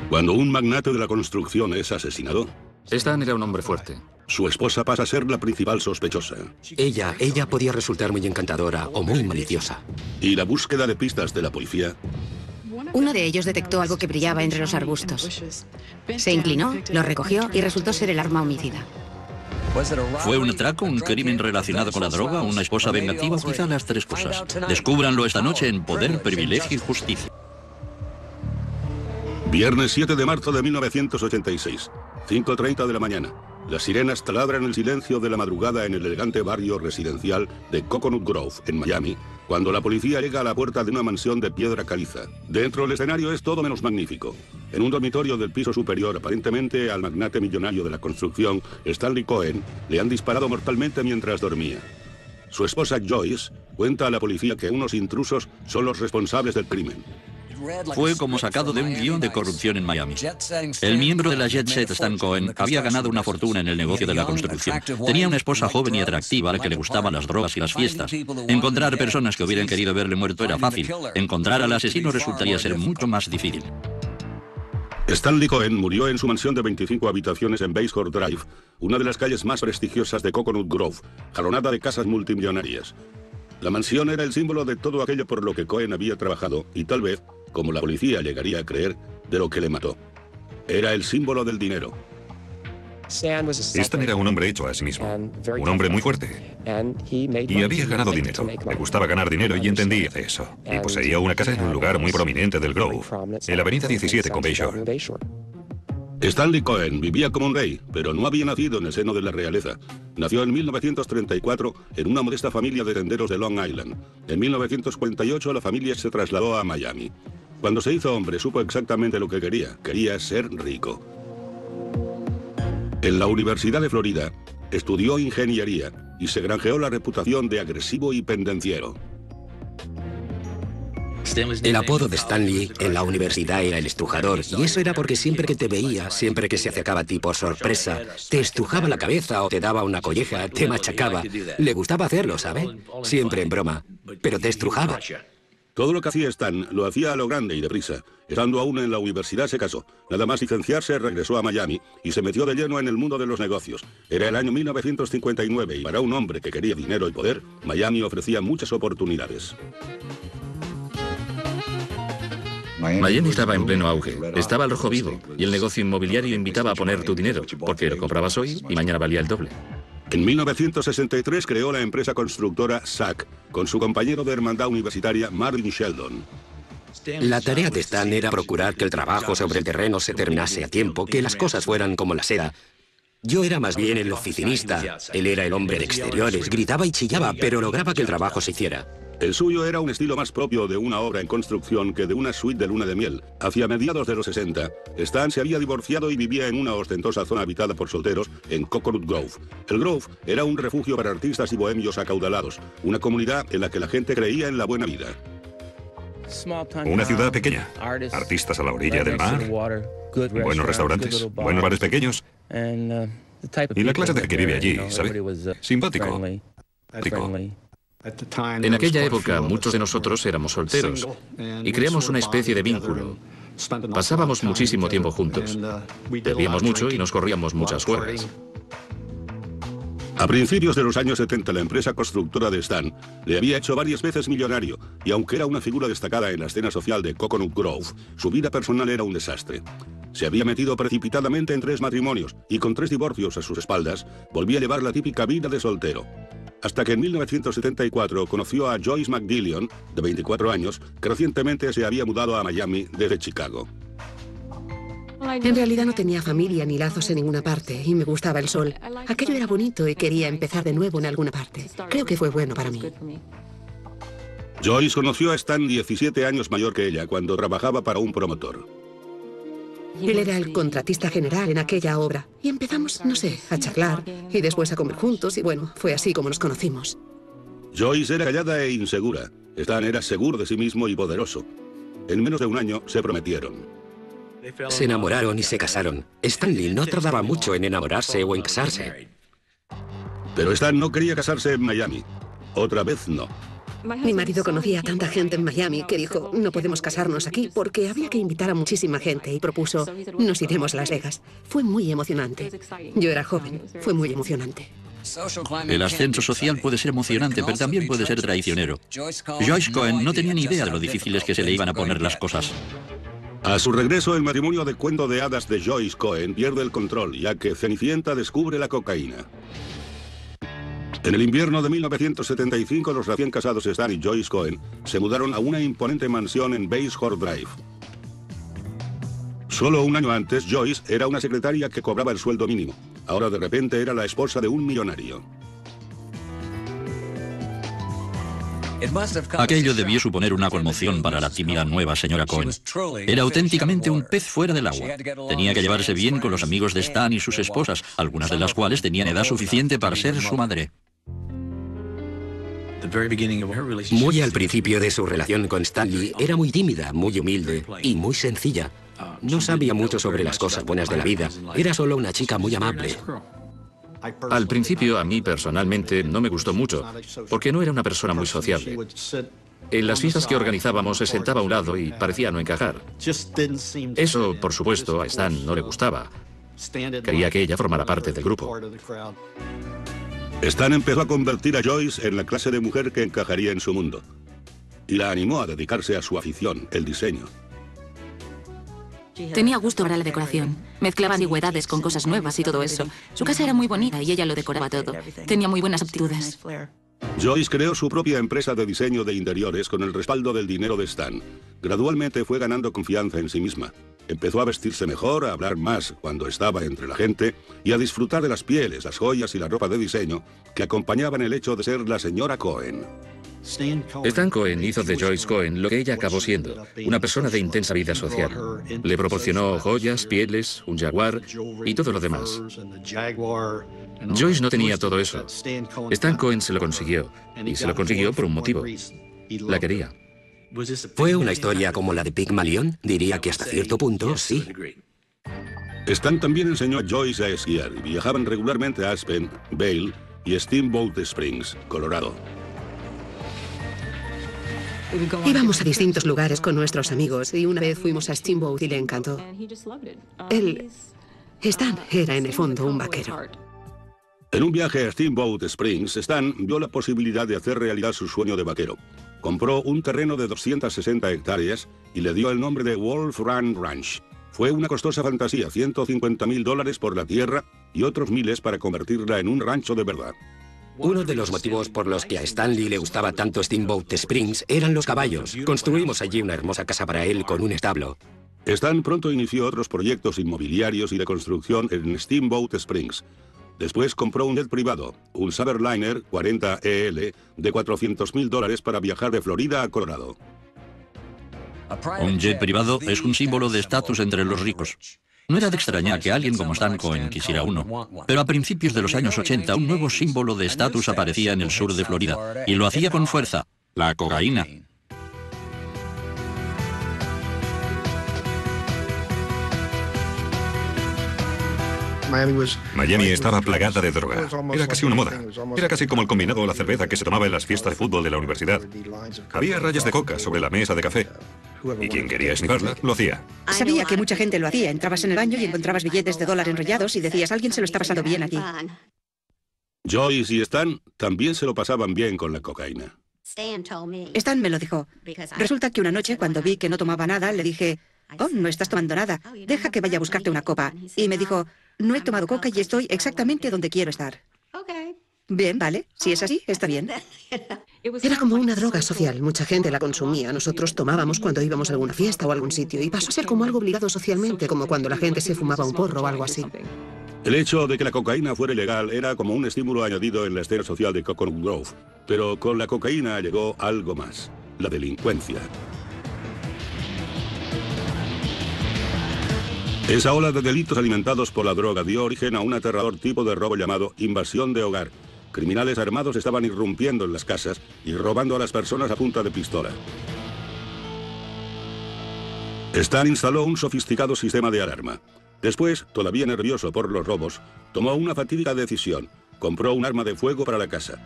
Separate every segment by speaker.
Speaker 1: Cuando un magnate de la construcción es asesinado,
Speaker 2: Stan era un hombre fuerte.
Speaker 1: su esposa pasa a ser la principal sospechosa.
Speaker 3: Ella podía resultar muy encantadora o muy maliciosa.
Speaker 1: Y la búsqueda de pistas de la policía
Speaker 4: Uno de ellos detectó algo que brillaba entre los arbustos. Se inclinó, lo recogió y resultó ser el arma homicida.
Speaker 5: ¿Fue un atraco, un crimen relacionado con la droga, una esposa vengativa? Quizá las tres cosas. Descúbranlo esta noche en Poder, Privilegio y Justicia.
Speaker 1: Viernes 7 de marzo de 1986, 5:30 de la mañana. Las sirenas taladran el silencio de la madrugada en el elegante barrio residencial de Coconut Grove, en Miami, cuando la policía llega a la puerta de una mansión de piedra caliza. Dentro el escenario es todo menos magnífico. En un dormitorio del piso superior, aparentemente al magnate millonario de la construcción, Stanley Cohen, le han disparado mortalmente mientras dormía. Su esposa Joyce cuenta a la policía que unos intrusos son los responsables del crimen.
Speaker 5: Fue como sacado de un guión de corrupción en Miami. El miembro de la Jet Set, Stan Cohen, había ganado una fortuna en el negocio de la construcción. Tenía una esposa joven y atractiva a la que le gustaban las drogas y las fiestas. Encontrar personas que hubieran querido verle muerto era fácil. Encontrar al asesino resultaría ser mucho más difícil.
Speaker 1: Stanley Cohen murió en su mansión de 25 habitaciones en Bayshore Drive, una de las calles más prestigiosas de Coconut Grove, jalonada de casas multimillonarias. La mansión era el símbolo de todo aquello por lo que Cohen había trabajado y tal vez, como la policía llegaría a creer, de lo que le mató. Era el símbolo del dinero.
Speaker 6: Stan era un hombre hecho a sí mismo, un hombre muy fuerte. Y había ganado dinero. Le gustaba ganar dinero y entendía de eso. Y poseía una casa en un lugar muy prominente del Grove, en la avenida 17 con Bayshore.
Speaker 1: Stanley Cohen vivía como un rey, pero no había nacido en el seno de la realeza. Nació en 1934 en una modesta familia de tenderos de Long Island. En 1948 la familia se trasladó a Miami. Cuando se hizo hombre supo exactamente lo que quería. Quería ser rico. En la Universidad de Florida estudió ingeniería y se granjeó la reputación de agresivo y pendenciero.
Speaker 3: El apodo de Stanley en la universidad era el estrujador, y eso era porque siempre que te veía, siempre que se acercaba a ti por sorpresa, te estrujaba la cabeza o te daba una colleja, te machacaba. Le gustaba hacerlo, ¿sabe? Siempre en broma, pero te estrujaba.
Speaker 1: Todo lo que hacía Stan lo hacía a lo grande y deprisa. Estando aún en la universidad se casó. Nada más licenciarse regresó a Miami y se metió de lleno en el mundo de los negocios. Era el año 1959 y para un hombre que quería dinero y poder, Miami ofrecía muchas oportunidades.
Speaker 2: Miami estaba en pleno auge, estaba al rojo vivo, y el negocio inmobiliario invitaba a poner tu dinero, porque lo comprabas hoy y mañana valía el doble.
Speaker 1: En 1963 creó la empresa constructora SAC, con su compañero de hermandad universitaria Marvin Sheldon.
Speaker 3: La tarea de Stan era procurar que el trabajo sobre el terreno se terminase a tiempo, que las cosas fueran como la seda. Yo era más bien el oficinista, él era el hombre de exteriores, gritaba y chillaba, pero lograba que el trabajo se hiciera.
Speaker 1: El suyo era un estilo más propio de una obra en construcción que de una suite de luna de miel. Hacia mediados de los 60, Stan se había divorciado y vivía en una ostentosa zona habitada por solteros en Coconut Grove. El Grove era un refugio para artistas y bohemios acaudalados, una comunidad en la que la gente creía en la buena vida.
Speaker 6: Una ciudad pequeña, artistas a la orilla del mar, buenos restaurantes, buenos bares pequeños. Y la clase de que vive allí, ¿sabe? Simpático.
Speaker 2: En aquella época, muchos de nosotros éramos solteros y creamos una especie de vínculo. Pasábamos muchísimo tiempo juntos. Bebíamos mucho y nos corríamos muchas juergas.
Speaker 1: A principios de los años 70, la empresa constructora de Stan le había hecho varias veces millonario, y aunque era una figura destacada en la escena social de Coconut Grove, su vida personal era un desastre. Se había metido precipitadamente en 3 matrimonios, y con 3 divorcios a sus espaldas, volvía a llevar la típica vida de soltero. Hasta que en 1974 conoció a Joyce McGillion, de 24 años, que recientemente se había mudado a Miami desde Chicago.
Speaker 7: En realidad no tenía familia ni lazos en ninguna parte y me gustaba el sol. Aquello era bonito y quería empezar de nuevo en alguna parte. Creo que fue bueno para mí.
Speaker 1: Joyce conoció a Stan 17 años mayor que ella cuando trabajaba para un promotor.
Speaker 7: Él era el contratista general en aquella obra y empezamos, no sé, a charlar y después a comer juntos y bueno, fue así como nos conocimos.
Speaker 1: Joyce era callada e insegura. Stan era seguro de sí mismo y poderoso. En menos de un año se prometieron.
Speaker 3: Se enamoraron y se casaron. Stanley no tardaba mucho en enamorarse o en casarse.
Speaker 1: Pero Stan no quería casarse en Miami. Otra vez no.
Speaker 7: Mi marido conocía a tanta gente en Miami que dijo, no podemos casarnos aquí porque había que invitar a muchísima gente y propuso, nos iremos a Las Vegas. Fue muy emocionante. Yo era joven, fue muy emocionante.
Speaker 5: El ascenso social puede ser emocionante, pero también puede ser traicionero. Joyce Cohen no tenía ni idea de lo difíciles que se le iban a poner las cosas.
Speaker 1: A su regreso, el matrimonio de cuento de hadas de Joyce Cohen pierde el control, ya que Cenicienta descubre la cocaína. En el invierno de 1975, los recién casados Stan y Joyce Cohen se mudaron a una imponente mansión en Basehor Drive. Solo un año antes, Joyce era una secretaria que cobraba el sueldo mínimo. Ahora de repente era la esposa de un millonario.
Speaker 5: Aquello debió suponer una conmoción para la tímida nueva señora Cohen. Era auténticamente un pez fuera del agua. Tenía que llevarse bien con los amigos de Stan y sus esposas, algunas de las cuales tenían edad suficiente para ser su madre.
Speaker 3: Muy al principio de su relación con Stanley, era muy tímida, muy humilde y muy sencilla. No sabía mucho sobre las cosas buenas de la vida. Era solo una chica muy amable.
Speaker 2: Al principio, a mí personalmente no me gustó mucho, porque no era una persona muy sociable. En las fiestas que organizábamos se sentaba a un lado y parecía no encajar. Eso, por supuesto, a Stan no le gustaba. Quería que ella formara parte del grupo.
Speaker 1: Stan empezó a convertir a Joyce en la clase de mujer que encajaría en su mundo. Y la animó a dedicarse a su afición, el diseño.
Speaker 8: Tenía gusto para la decoración. Mezclaba antigüedades con cosas nuevas y todo eso. Su casa era muy bonita y ella lo decoraba todo. Tenía muy buenas aptitudes.
Speaker 1: Joyce creó su propia empresa de diseño de interiores con el respaldo del dinero de Stan. Gradualmente fue ganando confianza en sí misma. Empezó a vestirse mejor, a hablar más cuando estaba entre la gente y a disfrutar de las pieles, las joyas y la ropa de diseño que acompañaban el hecho de ser la señora Cohen.
Speaker 2: Stan Cohen hizo de Joyce Cohen lo que ella acabó siendo, una persona de intensa vida social. Le proporcionó joyas, pieles, un jaguar y todo lo demás. Joyce no tenía todo eso. Stan Cohen se lo consiguió, y se lo consiguió por un motivo. La quería.
Speaker 3: ¿Fue una historia como la de Pygmalion? Diría que hasta cierto punto, sí.
Speaker 1: Stan también enseñó a Joyce a esquiar y viajaban regularmente a Aspen, Vail y Steamboat Springs, Colorado.
Speaker 7: Íbamos a distintos lugares con nuestros amigos y una vez fuimos a Steamboat y le encantó. Stan era en el fondo un vaquero.
Speaker 1: En un viaje a Steamboat Springs, Stan vio la posibilidad de hacer realidad su sueño de vaquero. Compró un terreno de 260 hectáreas y le dio el nombre de Wolf Run Ranch. Fue una costosa fantasía, $150,000 por la tierra y otros miles para convertirla en un rancho de verdad.
Speaker 3: Uno de los motivos por los que a Stanley le gustaba tanto Steamboat Springs eran los caballos. Construimos allí una hermosa casa para él con un establo.
Speaker 1: Stan pronto inició otros proyectos inmobiliarios y de construcción en Steamboat Springs. Después compró un jet privado, un Saberliner 40EL de $400,000 para viajar de Florida a Colorado.
Speaker 5: Un jet privado es un símbolo de estatus entre los ricos. No era de extrañar que alguien como Stan Cohen quisiera uno. Pero a principios de los años 80, un nuevo símbolo de estatus aparecía en el sur de Florida. Y lo hacía con fuerza: la cocaína.
Speaker 6: Miami estaba plagada de droga. Era casi una moda. Era casi como el combinado o la cerveza que se tomaba en las fiestas de fútbol de la universidad. Había rayas de coca sobre la mesa de café. Y quien quería esnifarla, lo hacía.
Speaker 9: Sabía que mucha gente lo hacía. Entrabas en el baño y encontrabas billetes de $1 enrollados y decías, alguien se lo está pasando bien aquí.
Speaker 1: Joyce y Stan también se lo pasaban bien con la cocaína.
Speaker 9: Stan me lo dijo. Resulta que una noche, cuando vi que no tomaba nada, le dije, oh, no estás tomando nada. Deja que vaya a buscarte una copa. Y me dijo, no he tomado coca y estoy exactamente donde quiero estar. Bien, vale. Si es así, está bien.
Speaker 7: Era como una droga social. Mucha gente la consumía. Nosotros tomábamos cuando íbamos a alguna fiesta o a algún sitio. Y pasó a ser como algo obligado socialmente, como cuando la gente se fumaba un porro o algo así.
Speaker 1: El hecho de que la cocaína fuera ilegal era como un estímulo añadido en la escena social de Coconut Grove. Pero con la cocaína llegó algo más: la delincuencia. Esa ola de delitos alimentados por la droga dio origen a un aterrador tipo de robo llamado invasión de hogar. Criminales armados estaban irrumpiendo en las casas y robando a las personas a punta de pistola. Stan instaló un sofisticado sistema de alarma. Después, todavía nervioso por los robos, tomó una fatídica decisión. Compró un arma de fuego para la casa.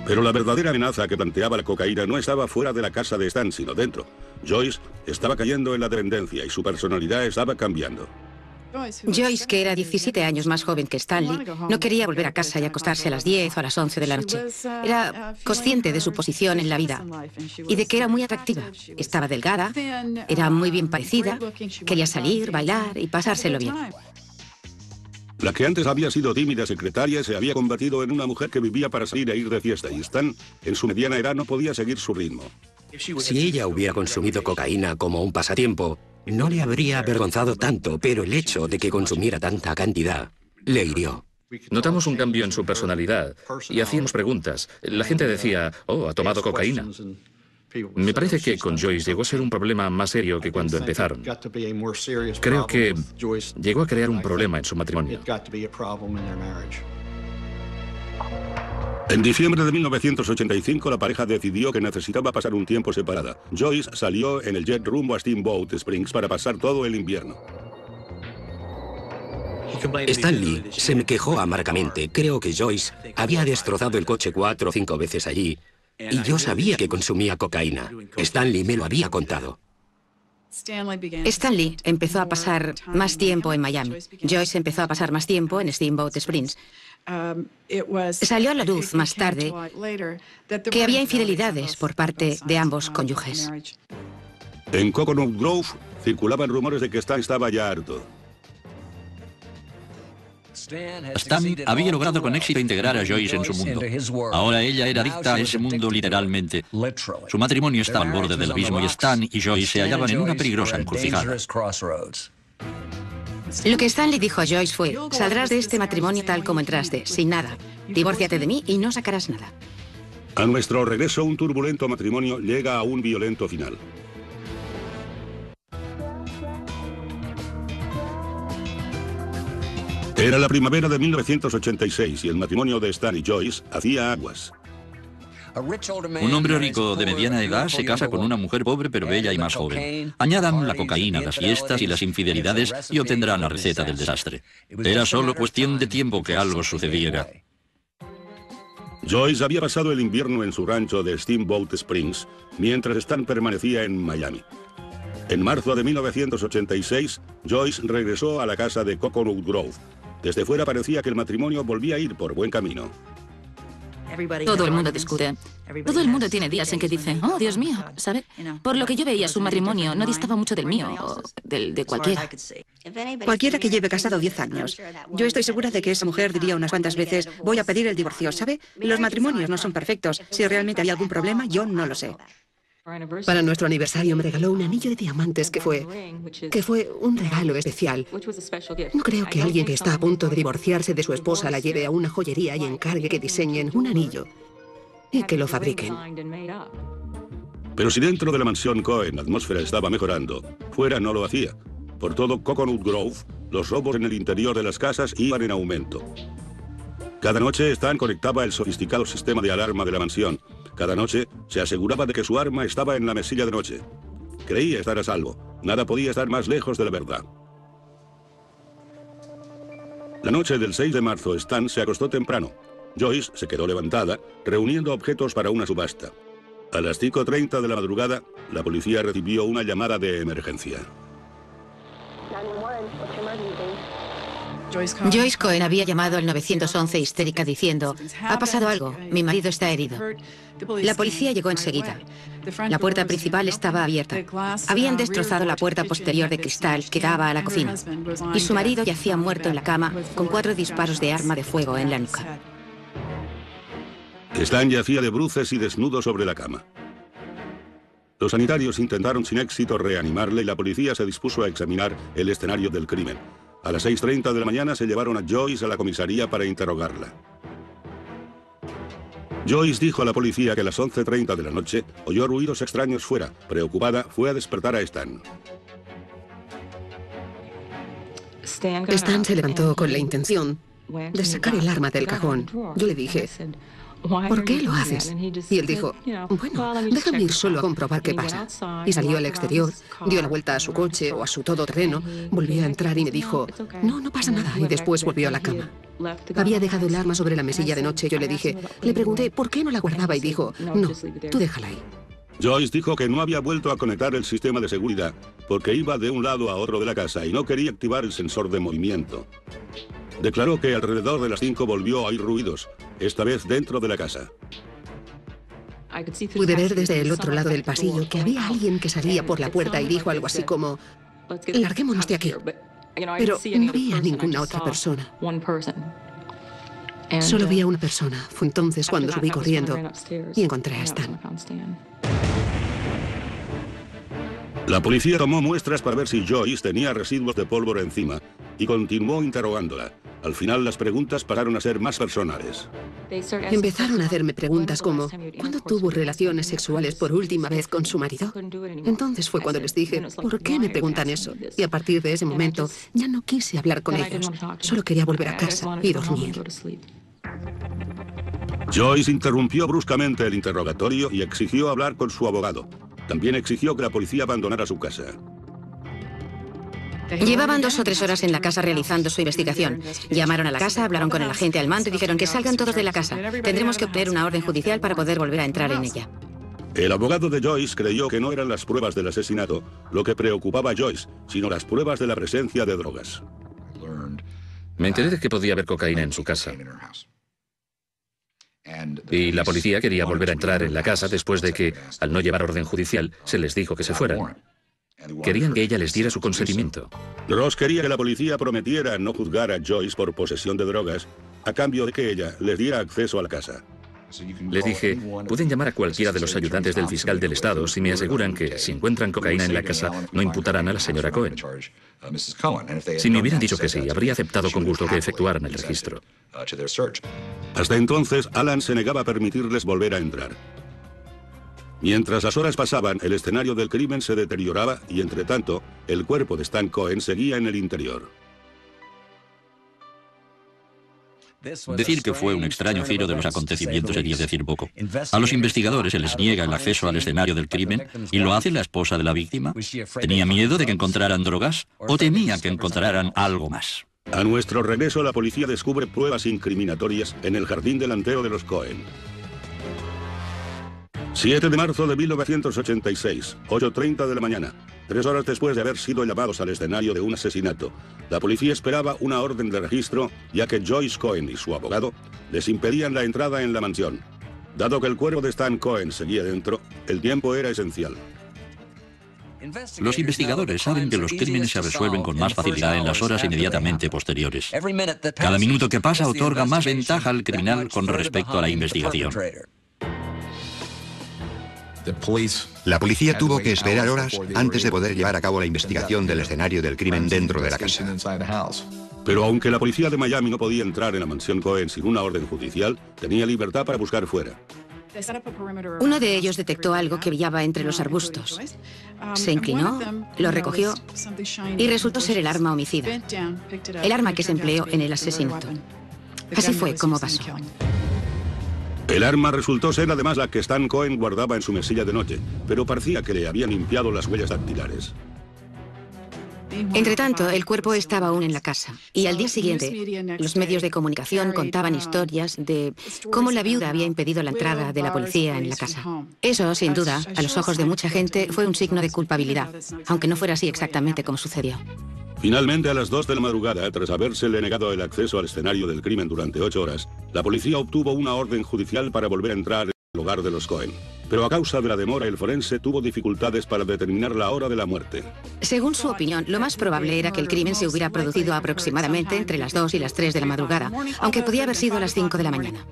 Speaker 1: Pero la verdadera amenaza que planteaba la cocaína no estaba fuera de la casa de Stan, sino dentro. Joyce estaba cayendo en la dependencia y su personalidad estaba cambiando.
Speaker 4: Joyce, que era 17 años más joven que Stanley, no quería volver a casa y acostarse a las 10 o a las 11 de la noche. Era consciente de su posición en la vida y de que era muy atractiva. Estaba delgada, era muy bien parecida, quería salir, bailar y pasárselo bien.
Speaker 1: La que antes había sido tímida secretaria se había convertido en una mujer que vivía para salir e ir de fiesta, y Stan, en su mediana edad, no podía seguir su ritmo.
Speaker 3: Si ella hubiera consumido cocaína como un pasatiempo, no le habría avergonzado tanto, pero el hecho de que consumiera tanta cantidad le hirió.
Speaker 2: Notamos un cambio en su personalidad y hacíamos preguntas. La gente decía, oh, ha tomado cocaína. Me parece que con Joyce llegó a ser un problema más serio que cuando empezaron. Creo que llegó a crear un problema en su matrimonio.
Speaker 1: En diciembre de 1985, la pareja decidió que necesitaba pasar un tiempo separada. Joyce salió en el jet rumbo a Steamboat Springs para pasar todo el invierno.
Speaker 3: Stanley se me quejó amargamente. Creo que Joyce había destrozado el coche 4 o 5 veces allí. Y yo sabía que consumía cocaína. Stanley me lo había contado.
Speaker 4: Stanley empezó a pasar más tiempo en Miami. Joyce empezó a pasar más tiempo en Steamboat Springs. Salió a la luz más tarde que había infidelidades por parte de ambos cónyuges.
Speaker 1: En Coconut Grove circulaban rumores de que Stan estaba ya harto.
Speaker 5: Stan había logrado con éxito integrar a Joyce en su mundo. Ahora ella era adicta a ese mundo literalmente. Su matrimonio estaba al borde del abismo y Stan y Joyce se hallaban en una peligrosa encrucijada.
Speaker 4: Lo que Stanley dijo a Joyce fue, saldrás de este matrimonio tal como entraste, sin nada. Divórciate de mí y no sacarás nada.
Speaker 1: A nuestro regreso, un turbulento matrimonio llega a un violento final. Era la primavera de 1986 y el matrimonio de Stan y Joyce hacía aguas.
Speaker 5: Un hombre rico de mediana edad se casa con una mujer pobre pero bella y más joven. Añadan la cocaína, las fiestas y las infidelidades y obtendrán la receta del desastre. Era solo cuestión de tiempo que algo sucediera.
Speaker 1: Joyce había pasado el invierno en su rancho de Steamboat Springs, mientras Stan permanecía en Miami. En marzo de 1986, Joyce regresó a la casa de Coconut Grove. Desde fuera parecía que el matrimonio volvía a ir por buen camino.
Speaker 8: Todo el mundo discute. Todo el mundo tiene días en que dice, oh, Dios mío, ¿sabe? Por lo que yo veía, su matrimonio no distaba mucho del mío, o del de cualquiera.
Speaker 9: Cualquiera que lleve casado 10 años. Yo estoy segura de que esa mujer diría unas cuantas veces, voy a pedir el divorcio, ¿sabe? Los matrimonios no son perfectos. Si realmente había algún problema, yo no lo sé.
Speaker 7: Para nuestro aniversario me regaló un anillo de diamantes que fue un regalo especial. No creo que alguien que está a punto de divorciarse de su esposa la lleve a una joyería y encargue que diseñen un anillo y que lo fabriquen.
Speaker 1: Pero si dentro de la mansión Cohen la atmósfera estaba mejorando, fuera no lo hacía. Por todo Coconut Grove, los robos en el interior de las casas iban en aumento. Cada noche Stan conectaba el sofisticado sistema de alarma de la mansión. Cada noche se aseguraba de que su arma estaba en la mesilla de noche. Creía estar a salvo. Nada podía estar más lejos de la verdad. La noche del 6 de marzo, Stan se acostó temprano. Joyce se quedó levantada, reuniendo objetos para una subasta. A las 5:30 de la madrugada, la policía recibió una llamada de emergencia.
Speaker 4: Joyce Cohen había llamado al 911 histérica diciendo, ha pasado algo, mi marido está herido. La policía llegó enseguida. La puerta principal estaba abierta. Habían destrozado la puerta posterior de cristal que daba a la cocina. Y su marido yacía muerto en la cama con 4 disparos de arma de fuego en la nuca.
Speaker 1: Stan yacía de bruces y desnudo sobre la cama. Los sanitarios intentaron sin éxito reanimarle y la policía se dispuso a examinar el escenario del crimen. A las 6:30 de la mañana se llevaron a Joyce a la comisaría para interrogarla. Joyce dijo a la policía que a las 11:30 de la noche oyó ruidos extraños fuera. Preocupada, fue a despertar a Stan.
Speaker 7: Stan se levantó con la intención de sacar el arma del cajón. Yo le dije, ¿por qué lo haces? Y él dijo, bueno, déjame ir solo a comprobar qué pasa. Y salió al exterior, dio la vuelta a su coche o a su todoterreno, volvió a entrar y me dijo, no pasa nada, y después volvió a la cama. Había dejado el arma sobre la mesilla de noche. Yo le dije, le pregunté por qué no la guardaba y dijo, no, tú déjala ahí.
Speaker 1: Joyce dijo que no había vuelto a conectar el sistema de seguridad porque iba de un lado a otro de la casa y no quería activar el sensor de movimiento. Declaró que alrededor de las 5 volvió a oír ruidos, esta vez dentro de la casa.
Speaker 7: Pude ver desde el otro lado del pasillo que había alguien que salía por la puerta y dijo algo así como, larguémonos de aquí. Pero no vi a ninguna otra persona. Solo vi a una persona. Fue entonces cuando subí corriendo y encontré a Stan.
Speaker 1: La policía tomó muestras para ver si Joyce tenía residuos de pólvora encima y continuó interrogándola. Al final las preguntas pasaron a ser más personales.
Speaker 7: Empezaron a hacerme preguntas como, ¿cuándo tuvo relaciones sexuales por última vez con su marido? Entonces fue cuando les dije, ¿por qué me preguntan eso? Y a partir de ese momento ya no quise hablar con ellos. Solo quería volver a casa y dormir.
Speaker 1: Joyce interrumpió bruscamente el interrogatorio y exigió hablar con su abogado. También exigió que la policía abandonara su casa.
Speaker 4: Llevaban 2 o 3 horas en la casa realizando su investigación. Llamaron a la casa, hablaron con el agente al mando y dijeron que salgan todos de la casa. Tendremos que obtener una orden judicial para poder volver a entrar en ella.
Speaker 1: El abogado de Joyce creyó que no eran las pruebas del asesinato lo que preocupaba a Joyce, sino las pruebas de la presencia de drogas.
Speaker 2: Me enteré de que podía haber cocaína en su casa. Y la policía quería volver a entrar en la casa después de que, al no llevar orden judicial, se les dijo que se fueran. Querían que ella les diera su consentimiento.
Speaker 1: Ross quería que la policía prometiera no juzgar a Joyce por posesión de drogas a cambio de que ella les diera acceso a la casa.
Speaker 2: Les dije, pueden llamar a cualquiera de los ayudantes del fiscal del estado si me aseguran que, si encuentran cocaína en la casa, no imputarán a la señora Cohen. Si me hubieran dicho que sí, habría aceptado con gusto que efectuaran el registro.
Speaker 1: Hasta entonces, Alan se negaba a permitirles volver a entrar. Mientras las horas pasaban, el escenario del crimen se deterioraba y, entre tanto, el cuerpo de Stan Cohen seguía en el interior.
Speaker 5: Decir que fue un extraño giro de los acontecimientos sería decir poco. A los investigadores se les niega el acceso al escenario del crimen y lo hace la esposa de la víctima. ¿Tenía miedo de que encontraran drogas o temía que encontraran algo más?
Speaker 1: A nuestro regreso, la policía descubre pruebas incriminatorias en el jardín delantero de los Cohen. 7 de marzo de 1986, 8:30 de la mañana. 3 horas después de haber sido llamados al escenario de un asesinato, la policía esperaba una orden de registro, ya que Joyce Cohen y su abogado les impedían la entrada en la mansión. Dado que el cuerpo de Stan Cohen seguía dentro, el tiempo era esencial.
Speaker 5: Los investigadores saben que los crímenes se resuelven con más facilidad en las horas inmediatamente posteriores. Cada minuto que pasa otorga más ventaja al criminal con respecto a la investigación.
Speaker 10: La policía tuvo que esperar horas antes de poder llevar a cabo la investigación del escenario del crimen dentro de la casa.
Speaker 1: Pero aunque la policía de Miami no podía entrar en la mansión Cohen sin una orden judicial, tenía libertad para buscar fuera.
Speaker 4: Uno de ellos detectó algo que brillaba entre los arbustos. Se inclinó, lo recogió y resultó ser el arma homicida, el arma que se empleó en el asesinato. Así fue como pasó.
Speaker 1: El arma resultó ser además la que Stan Cohen guardaba en su mesilla de noche, pero parecía que le habían limpiado las huellas dactilares.
Speaker 4: Entretanto, el cuerpo estaba aún en la casa, y al día siguiente, los medios de comunicación contaban historias de cómo la viuda había impedido la entrada de la policía en la casa. Eso, sin duda, a los ojos de mucha gente, fue un signo de culpabilidad, aunque no fuera así exactamente como sucedió.
Speaker 1: Finalmente, a las 2 de la madrugada, tras habérsele negado el acceso al escenario del crimen durante 8 horas, la policía obtuvo una orden judicial para volver a entrar en el hogar de los Cohen. Pero a causa de la demora, el forense tuvo dificultades para determinar la hora de la muerte.
Speaker 4: Según su opinión, lo más probable era que el crimen se hubiera producido aproximadamente entre las 2 y las 3 de la madrugada, aunque podía haber sido a las 5 de la mañana.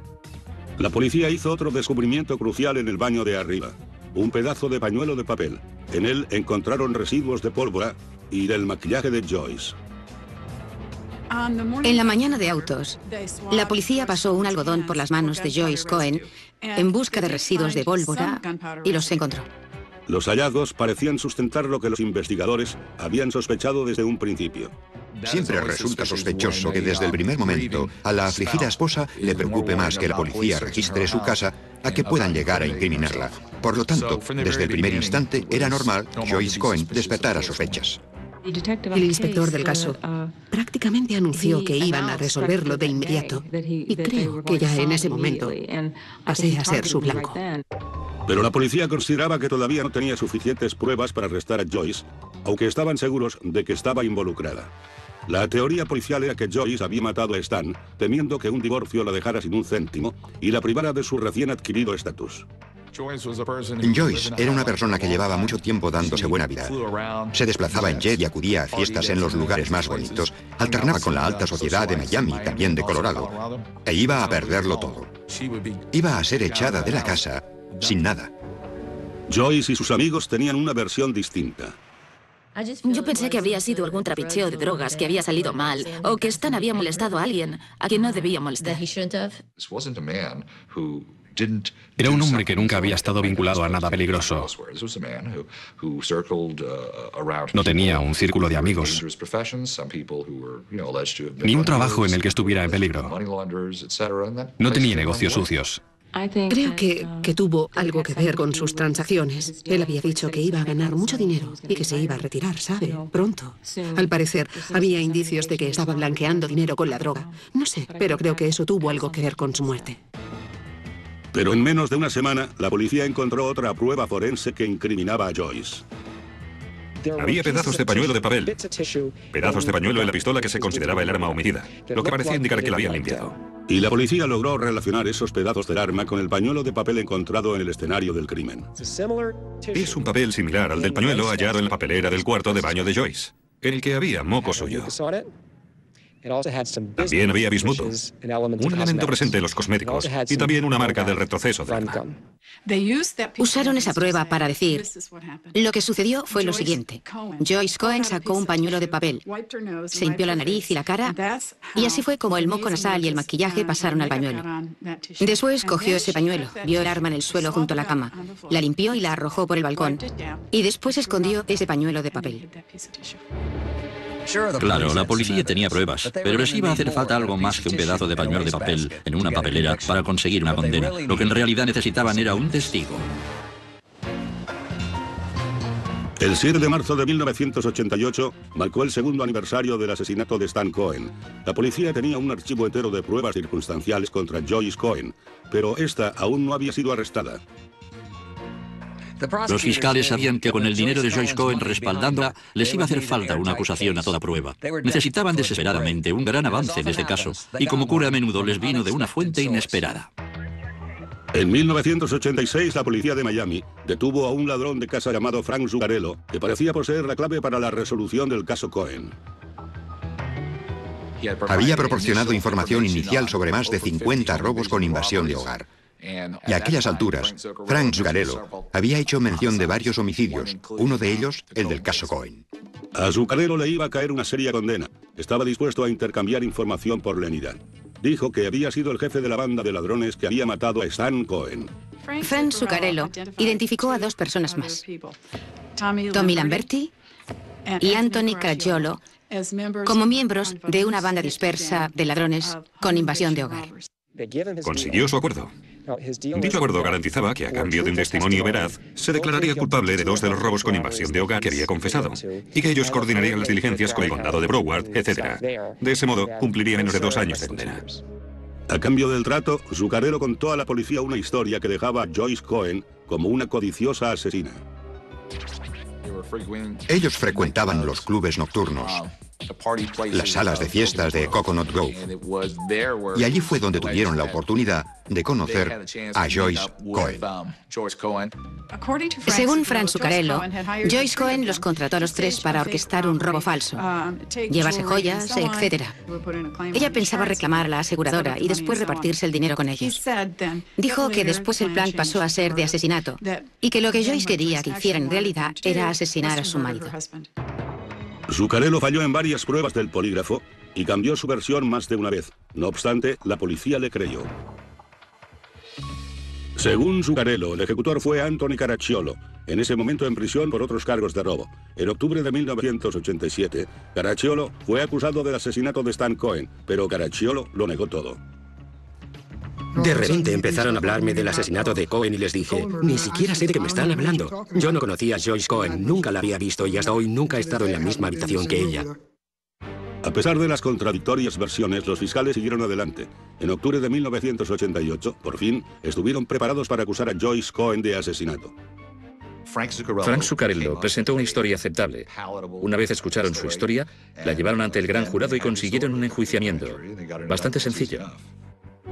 Speaker 1: La policía hizo otro descubrimiento crucial en el baño de arriba. Un pedazo de pañuelo de papel. En él encontraron residuos de pólvora y del maquillaje de Joyce.
Speaker 4: En la mañana de autos, la policía pasó un algodón por las manos de Joyce Cohen en busca de residuos de pólvora y los encontró.
Speaker 1: Los hallazgos parecían sustentar lo que los investigadores habían sospechado desde un principio.
Speaker 10: Siempre resulta sospechoso que desde el primer momento a la afligida esposa le preocupe más que la policía registre su casa a que puedan llegar a incriminarla. Por lo tanto, desde el primer instante era normal que Joyce Cohen despertara sospechas.
Speaker 7: El inspector del caso prácticamente anunció que iban a resolverlo de inmediato. Y creo que ya en ese momento pasé a ser su blanco.
Speaker 1: Pero la policía consideraba que todavía no tenía suficientes pruebas para arrestar a Joyce, aunque estaban seguros de que estaba involucrada. La teoría policial era que Joyce había matado a Stan, temiendo que un divorcio la dejara sin un céntimo y la privara de su recién adquirido estatus.
Speaker 10: Joyce era una persona que llevaba mucho tiempo dándose buena vida. Se desplazaba en jet y acudía a fiestas en los lugares más bonitos. Alternaba con la alta sociedad de Miami, también de Colorado. E iba a perderlo todo. Iba a ser echada de la casa sin nada.
Speaker 1: Joyce y sus amigos tenían una versión distinta.
Speaker 8: Yo pensé que había sido algún trapicheo de drogas que había salido mal, o que Stan había molestado a alguien a quien no debía molestar.
Speaker 11: Era un hombre que nunca había estado vinculado a nada peligroso. No tenía un círculo de amigos, ni un trabajo en el que estuviera en peligro. No tenía negocios sucios.
Speaker 7: Creo que tuvo algo que ver con sus transacciones. Él había dicho que iba a ganar mucho dinero y que se iba a retirar, ¿sabe? Pronto. Al parecer, había indicios de que estaba blanqueando dinero con la droga. No sé, pero creo que eso tuvo algo que ver con su muerte.
Speaker 1: Pero en menos de una semana, la policía encontró otra prueba forense que incriminaba a Joyce.
Speaker 6: Había pedazos de pañuelo de papel. Pedazos de pañuelo en la pistola que se consideraba el arma homicida, lo que parecía indicar que la habían limpiado.
Speaker 1: Y la policía logró relacionar esos pedazos del arma con el pañuelo de papel encontrado en el escenario del crimen.
Speaker 6: Es un papel similar al del pañuelo hallado en la papelera del cuarto de baño de Joyce, en el que había moco suyo. También había bismuto, un elemento presente en los cosméticos, y también una marca del retroceso del arma.
Speaker 4: Usaron esa prueba para decir, lo que sucedió fue lo siguiente. Joyce Cohen sacó un pañuelo de papel, se limpió la nariz y la cara, y así fue como el moco nasal y el maquillaje pasaron al pañuelo. Después cogió ese pañuelo, vio el arma en el suelo junto a la cama, la limpió y la arrojó por el balcón, y después escondió ese pañuelo de papel.
Speaker 5: Claro, la policía tenía pruebas, pero les iba a hacer falta algo más que un pedazo de pañuelo de papel en una papelera para conseguir una condena. Lo que en realidad necesitaban era un testigo.
Speaker 1: El 7 de marzo de 1988 marcó el segundo aniversario del asesinato de Stan Cohen. La policía tenía un archivo entero de pruebas circunstanciales contra Joyce Cohen, pero esta aún no había sido arrestada.
Speaker 5: Los fiscales sabían que con el dinero de Joyce Cohen respaldándola, les iba a hacer falta una acusación a toda prueba. Necesitaban desesperadamente un gran avance en este caso, y como ocurre a menudo, les vino de una fuente inesperada.
Speaker 1: En 1986, la policía de Miami detuvo a un ladrón de casa llamado Frank Zuccarello, que parecía poseer la clave para la resolución del caso Cohen.
Speaker 10: Había proporcionado información inicial sobre más de 50 robos con invasión de hogar. Y a aquellas alturas, Frank Zuccarello había hecho mención de varios homicidios, uno de ellos el del caso Cohen.
Speaker 1: A Zuccarello le iba a caer una seria condena. Estaba dispuesto a intercambiar información por lenidad. Dijo que había sido el jefe de la banda de ladrones que había matado a Stan Cohen.
Speaker 4: Frank Zuccarello identificó a dos personas más, Tommy Lamberti y Anthony Caracciolo, como miembros de una banda dispersa de ladrones con invasión de hogar.
Speaker 6: Consiguió su acuerdo. Dicho acuerdo garantizaba que a cambio de un testimonio veraz, se declararía culpable de 2 de los robos con invasión de hogar que había confesado, y que ellos coordinarían las diligencias con el condado de Broward, etc. De ese modo, cumpliría menos de 2 años de condena.
Speaker 1: A cambio del trato, Zuccarello contó a la policía una historia que dejaba a Joyce Cohen como una codiciosa asesina.
Speaker 10: Ellos frecuentaban los clubes nocturnos, las salas de fiestas de Coconut Grove, y allí fue donde tuvieron la oportunidad de conocer a Joyce Cohen.
Speaker 4: Según Frank Zuccarello, Joyce Cohen los contrató a los 3 para orquestar un robo falso, llevarse joyas, etc. Ella pensaba reclamar a la aseguradora y después repartirse el dinero con ellos. Dijo que después el plan pasó a ser de asesinato y que lo que Joyce quería que hiciera en realidad era asesinar a su marido.
Speaker 1: Zuccarello falló en varias pruebas del polígrafo y cambió su versión más de una vez. No obstante, la policía le creyó. Según Zuccarello, el ejecutor fue Anthony Caracciolo, en ese momento en prisión por otros cargos de robo. En octubre de 1987, Caracciolo fue acusado del asesinato de Stan Cohen, pero Caracciolo lo negó todo.
Speaker 3: De repente empezaron a hablarme del asesinato de Cohen y les dije, ni siquiera sé de qué me están hablando. Yo no conocía a Joyce Cohen, nunca la había visto y hasta hoy nunca he estado en la misma habitación que ella.
Speaker 1: A pesar de las contradictorias versiones, los fiscales siguieron adelante. En octubre de 1988, por fin, estuvieron preparados para acusar a Joyce Cohen de asesinato.
Speaker 2: Frank Zuccarello presentó una historia aceptable. Una vez escucharon su historia, la llevaron ante el gran jurado y consiguieron un enjuiciamiento. Bastante sencillo.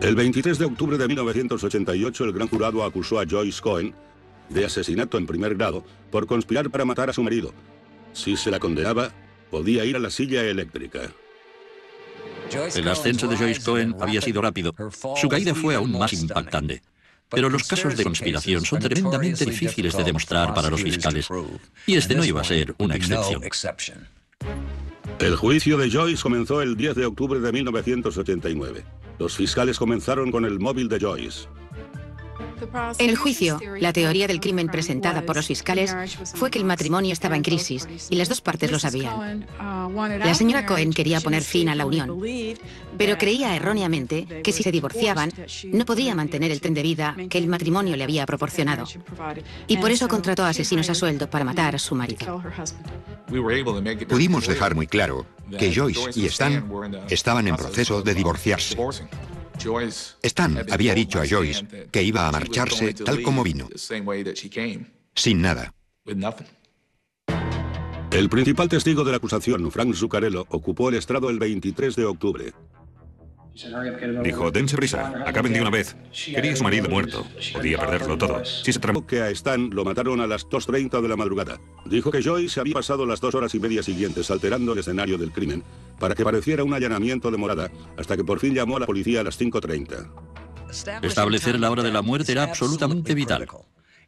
Speaker 1: El 23 de octubre de 1988, el gran jurado acusó a Joyce Cohen de asesinato en primer grado por conspirar para matar a su marido. Si se la condenaba, podía ir a la silla eléctrica.
Speaker 5: El ascenso de Joyce Cohen había sido rápido. Su caída fue aún más impactante. Pero los casos de conspiración son tremendamente difíciles de demostrar para los fiscales. Y este no iba a ser una excepción.
Speaker 1: El juicio de Joyce comenzó el 10 de octubre de 1989. Los fiscales comenzaron con el móvil de Joyce.
Speaker 4: En el juicio, la teoría del crimen presentada por los fiscales fue que el matrimonio estaba en crisis y las dos partes lo sabían. La señora Cohen quería poner fin a la unión, pero creía erróneamente que si se divorciaban no podía mantener el tren de vida que el matrimonio le había proporcionado. Y por eso contrató a asesinos a sueldo para matar a su marido.
Speaker 10: Pudimos dejar muy claro que Joyce y Stan estaban en proceso de divorciarse. Stan había dicho a Joyce que iba a marcharse tal como vino, sin nada.
Speaker 1: El principal testigo de la acusación, Frank Zuccarello, ocupó el estrado el 23 de octubre.
Speaker 6: Dijo, dense prisa, acaben de una vez. Quería a su marido muerto, podía perderlo todo. Si se tramó
Speaker 1: que a Stan lo mataron a las 2:30 de la madrugada. Dijo que Joyce había pasado las 2 horas y media siguientes alterando el escenario del crimen para que pareciera un allanamiento de morada, hasta que por fin llamó a la policía a las 5:30.
Speaker 5: Establecer la hora de la muerte era absolutamente vital.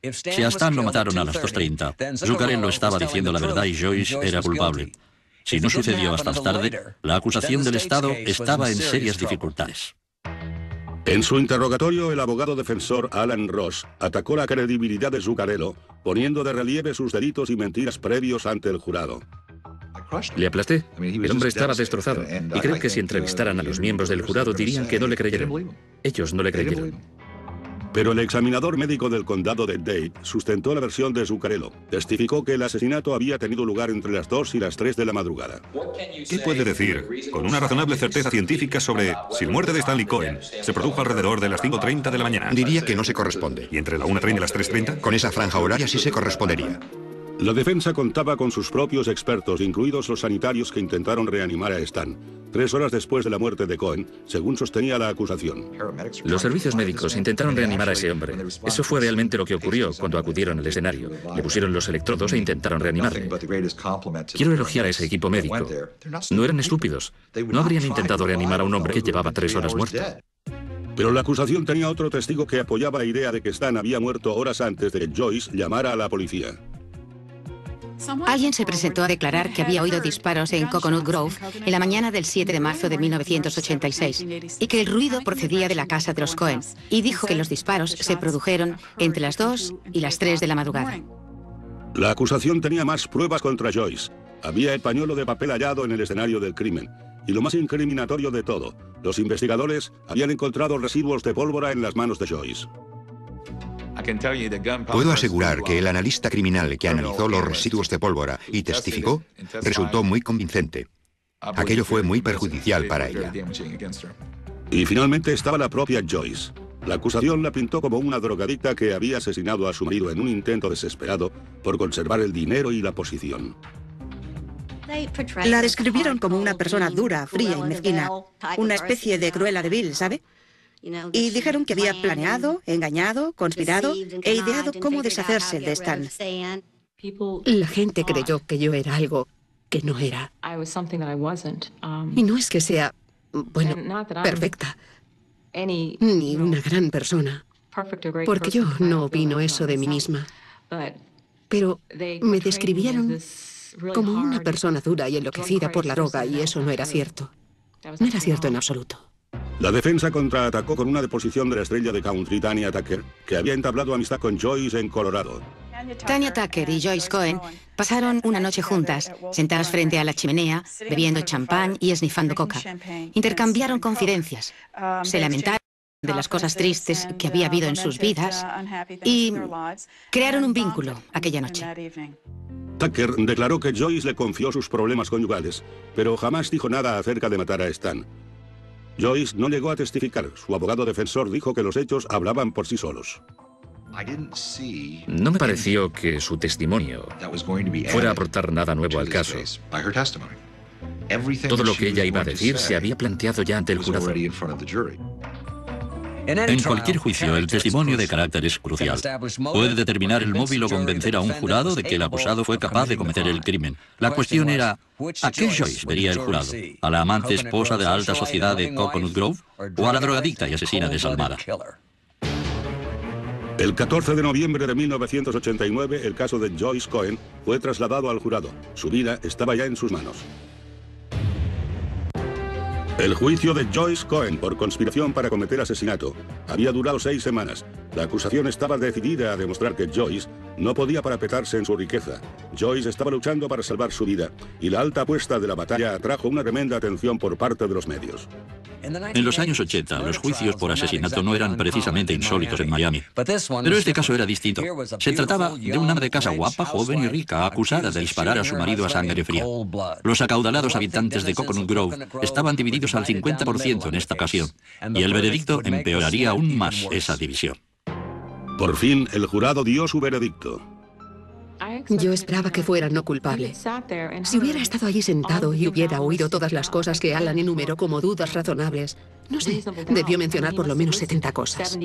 Speaker 5: Si a Stan lo mataron a las 2:30, Zuccarello estaba diciendo la verdad y Joyce era culpable. Si no sucedió hasta más tarde, la acusación del Estado estaba en serias dificultades.
Speaker 1: En su interrogatorio, el abogado defensor Alan Ross atacó la credibilidad de Zuccarello, poniendo de relieve sus delitos y mentiras previos ante el jurado.
Speaker 2: Le aplasté. El hombre estaba destrozado. Y creo que si entrevistaran a los miembros del jurado dirían que no le creyeron. Ellos no le creyeron.
Speaker 1: Pero el examinador médico del condado de Dade sustentó la versión de Zuccarello. Testificó que el asesinato había tenido lugar entre las 2 y las 3 de la madrugada.
Speaker 6: ¿Qué puede decir con una razonable certeza científica sobre si la muerte de Stanley Cohen se produjo alrededor de las 5:30 de la mañana?
Speaker 10: Diría que no se corresponde.
Speaker 6: ¿Y entre la 1:30 y las 3:30?
Speaker 10: Con esa franja horaria sí se correspondería.
Speaker 1: La defensa contaba con sus propios expertos, incluidos los sanitarios que intentaron reanimar a Stan, 3 horas después de la muerte de Cohen, según sostenía la acusación.
Speaker 2: Los servicios médicos intentaron reanimar a ese hombre. Eso fue realmente lo que ocurrió cuando acudieron al escenario. Le pusieron los electrodos e intentaron reanimarle. Quiero elogiar a ese equipo médico. No eran estúpidos. No habrían intentado reanimar a un hombre que llevaba 3 horas muerto.
Speaker 1: Pero la acusación tenía otro testigo que apoyaba la idea de que Stan había muerto horas antes de que Joyce llamara a la policía.
Speaker 4: Alguien se presentó a declarar que había oído disparos en Coconut Grove en la mañana del 7 de marzo de 1986 y que el ruido procedía de la casa de los Cohen, y dijo que los disparos se produjeron entre las 2 y las 3 de la madrugada.
Speaker 1: La acusación tenía más pruebas contra Joyce. Había el pañuelo de papel hallado en el escenario del crimen. Y lo más incriminatorio de todo, los investigadores habían encontrado residuos de pólvora en las manos de Joyce.
Speaker 10: Puedo asegurar que el analista criminal que analizó los residuos de pólvora y testificó resultó muy convincente. Aquello fue muy perjudicial para ella.
Speaker 1: Y finalmente estaba la propia Joyce. La acusación la pintó como una drogadicta que había asesinado a su marido en un intento desesperado por conservar el dinero y la posición.
Speaker 9: La describieron como una persona dura, fría y mezquina, una especie de Cruella de Vil, ¿sabe? Y dijeron que había planeado, engañado, conspirado e ideado cómo deshacerse de Stan.
Speaker 7: La gente creyó que yo era algo que no era. Y no es que sea, bueno, perfecta, ni una gran persona, porque yo no opino eso de mí misma. Pero me describieron como una persona dura y enloquecida por la droga, y eso no era cierto. No era cierto en absoluto.
Speaker 1: La defensa contraatacó con una deposición de la estrella de country Tanya Tucker, que había entablado amistad con Joyce en Colorado.
Speaker 4: Tanya Tucker y Joyce Cohen pasaron una noche juntas, sentadas frente a la chimenea, bebiendo champán y esnifando coca. Intercambiaron confidencias. Se lamentaron de las cosas tristes que había habido en sus vidas y crearon un vínculo aquella noche.
Speaker 1: Tucker declaró que Joyce le confió sus problemas conyugales, pero jamás dijo nada acerca de matar a Stan. Joyce no llegó a testificar. Su abogado defensor dijo que los hechos hablaban por sí solos.
Speaker 2: No me pareció que su testimonio fuera a aportar nada nuevo al caso. Todo lo que ella iba a decir se había planteado ya ante el jurado.
Speaker 5: En cualquier juicio, el testimonio de carácter es crucial. Puede determinar el móvil o convencer a un jurado de que el acusado fue capaz de cometer el crimen. La cuestión era, ¿a qué Joyce vería el jurado? ¿A la amante esposa de la alta sociedad de Coconut Grove? ¿O a la drogadicta y asesina desalmada?
Speaker 1: El 14 de noviembre de 1989, el caso de Joyce Cohen fue trasladado al jurado. Su vida estaba ya en sus manos. El juicio de Joyce Cohen por conspiración para cometer asesinato había durado 6 semanas. La acusación estaba decidida a demostrar que Joyce no podía parapetarse en su riqueza. Joyce estaba luchando para salvar su vida, y la alta apuesta de la batalla atrajo una tremenda atención por parte de los medios.
Speaker 5: En los años 80, los juicios por asesinato no eran precisamente insólitos en Miami. Pero este caso era distinto. Se trataba de una ama de casa guapa, joven y rica, acusada de disparar a su marido a sangre fría. Los acaudalados habitantes de Coconut Grove estaban divididos al 50% en esta ocasión, y el veredicto empeoraría aún más esa división.
Speaker 1: Por fin, el jurado dio su veredicto.
Speaker 7: Yo esperaba que fuera no culpable. Si hubiera estado allí sentado y hubiera oído todas las cosas que Alan enumeró como dudas razonables, no sé, debió mencionar por lo menos 70 cosas.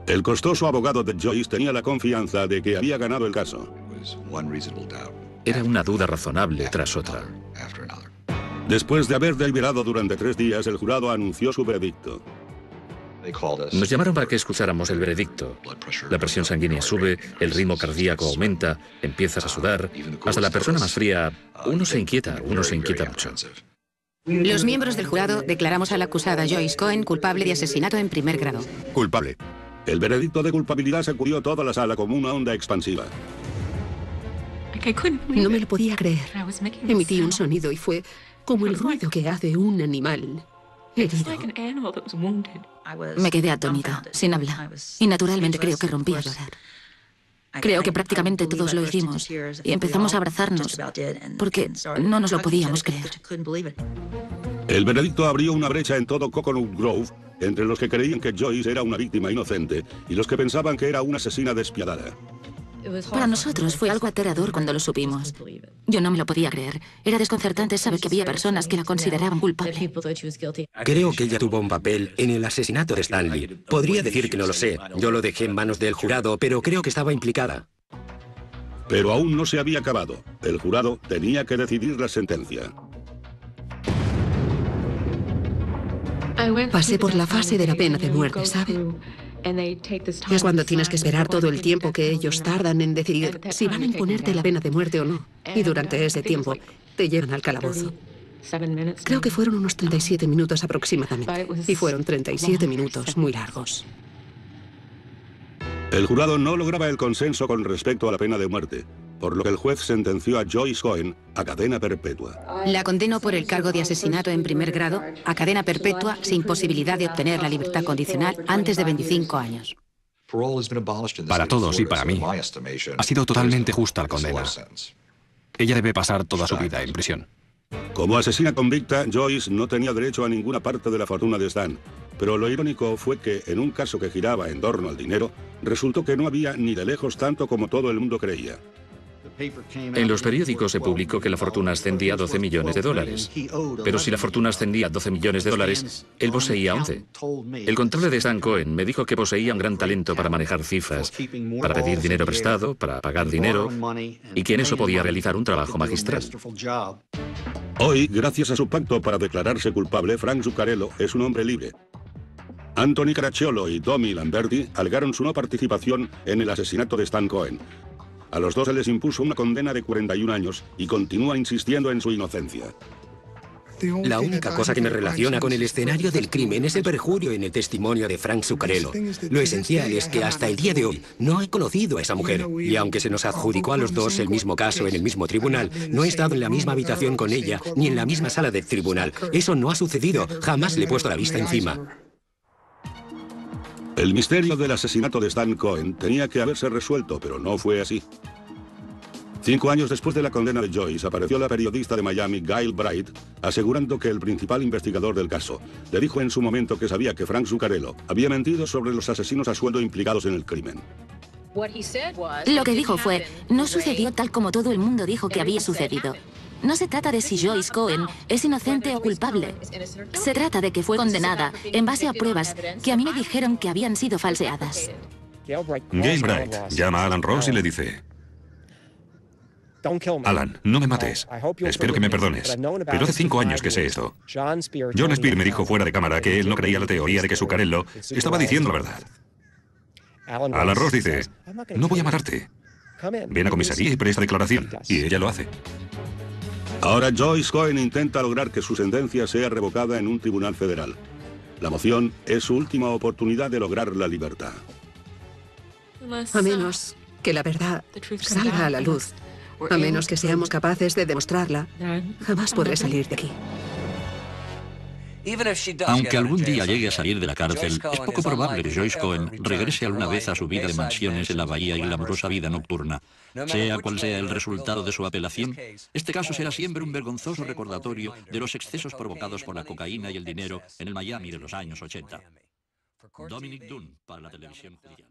Speaker 1: El costoso abogado de Joyce tenía la confianza de que había ganado el caso.
Speaker 2: Era una duda razonable tras otra.
Speaker 1: Después de haber deliberado durante 3 días, el jurado anunció su veredicto.
Speaker 2: Nos llamaron para que escucháramos el veredicto. La presión sanguínea sube, el ritmo cardíaco aumenta, empiezas a sudar. Hasta la persona más fría, uno se inquieta mucho.
Speaker 4: Los miembros del jurado declaramos a la acusada Joyce Cohen culpable de asesinato en primer grado.
Speaker 1: Culpable. El veredicto de culpabilidad sacudió toda la sala como una onda expansiva.
Speaker 7: No me lo podía creer. Emití un sonido y fue como el ruido que hace un animal herido.
Speaker 8: Me quedé atónita, sin habla. Y naturalmente creo que rompí a llorar. Creo que prácticamente todos lo hicimos y empezamos a abrazarnos porque no nos lo podíamos creer.
Speaker 1: El veredicto abrió una brecha en todo Coconut Grove entre los que creían que Joyce era una víctima inocente y los que pensaban que era una asesina despiadada.
Speaker 8: Para nosotros fue algo aterrador cuando lo supimos. Yo no me lo podía creer. Era desconcertante saber que había personas que la consideraban culpable.
Speaker 3: Creo que ella tuvo un papel en el asesinato de Stanley. Podría decir que no lo sé. Yo lo dejé en manos del jurado, pero creo que estaba implicada.
Speaker 1: Pero aún no se había acabado. El jurado tenía que decidir la sentencia.
Speaker 7: Pasé por la fase de la pena de muerte, ¿sabe? Es cuando tienes que esperar todo el tiempo que ellos tardan en decidir si van a imponerte la pena de muerte o no. Y durante ese tiempo te llevan al calabozo. Creo que fueron unos 37 minutos aproximadamente. Y fueron 37 minutos muy largos.
Speaker 1: El jurado no lograba el consenso con respecto a la pena de muerte, por lo que el juez sentenció a Joyce Cohen a cadena perpetua.
Speaker 4: La condenó por el cargo de asesinato en primer grado a cadena perpetua sin posibilidad de obtener la libertad condicional antes de 25 años.
Speaker 11: Para todos y para mí, ha sido totalmente justa la condena. Ella debe pasar toda su vida en prisión.
Speaker 1: Como asesina convicta, Joyce no tenía derecho a ninguna parte de la fortuna de Stan. Pero lo irónico fue que, en un caso que giraba en torno al dinero, resultó que no había ni de lejos tanto como todo el mundo creía.
Speaker 2: En los periódicos se publicó que la fortuna ascendía a $12 millones. Pero si la fortuna ascendía a $12 millones, él poseía 11. El contable de Stan Cohen me dijo que poseía un gran talento para manejar cifras, para pedir dinero prestado, para pagar dinero, y que en eso podía realizar un trabajo magistral.
Speaker 1: Hoy, gracias a su pacto para declararse culpable, Frank Zuccarello es un hombre libre. Anthony Caracciolo y Tommy Lamberti alegaron su no participación en el asesinato de Stan Cohen. A los dos se les impuso una condena de 41 años y continúa insistiendo en su inocencia.
Speaker 3: La única cosa que me relaciona con el escenario del crimen es el perjurio en el testimonio de Frank Zuccarello. Lo esencial es que hasta el día de hoy no he conocido a esa mujer. Y aunque se nos adjudicó a los dos el mismo caso en el mismo tribunal, no he estado en la misma habitación con ella ni en la misma sala del tribunal. Eso no ha sucedido. Jamás le he puesto la vista encima.
Speaker 1: El misterio del asesinato de Stan Cohen tenía que haberse resuelto, pero no fue así. 5 años después de la condena de Joyce, apareció la periodista de Miami, Gail Bright, asegurando que el principal investigador del caso le dijo en su momento que sabía que Frank Zuccarello había mentido sobre los asesinos a sueldo implicados en el crimen.
Speaker 8: Lo que dijo fue, no sucedió tal como todo el mundo dijo que había sucedido. No se trata de si Joyce Cohen es inocente o culpable. Se trata de que fue condenada en base a pruebas que a mí me dijeron que habían sido falseadas.
Speaker 6: Gail Bright llama a Alan Ross y le dice: Alan, no me mates. Espero que me perdones. Pero hace 5 años que sé esto. John Spear me dijo fuera de cámara que él no creía la teoría de que Zuccarello estaba diciendo la verdad. Alan Ross dice: no voy a matarte. Ven a comisaría y presta declaración. Y ella lo hace.
Speaker 1: Ahora Joyce Cohen intenta lograr que su sentencia sea revocada en un tribunal federal. La moción es su última oportunidad de lograr la libertad.
Speaker 7: A menos que la verdad salga a la luz, a menos que seamos capaces de demostrarla, jamás podré salir de aquí.
Speaker 5: Aunque algún día llegue a salir de la cárcel, es poco probable que Joyce Cohen regrese alguna vez a su vida de mansiones en la bahía y glamurosa vida nocturna. Sea cual sea el resultado de su apelación, este caso será siempre un vergonzoso recordatorio de los excesos provocados por la cocaína y el dinero en el Miami de los años 80. Dominic Dunne, para la televisión judicial.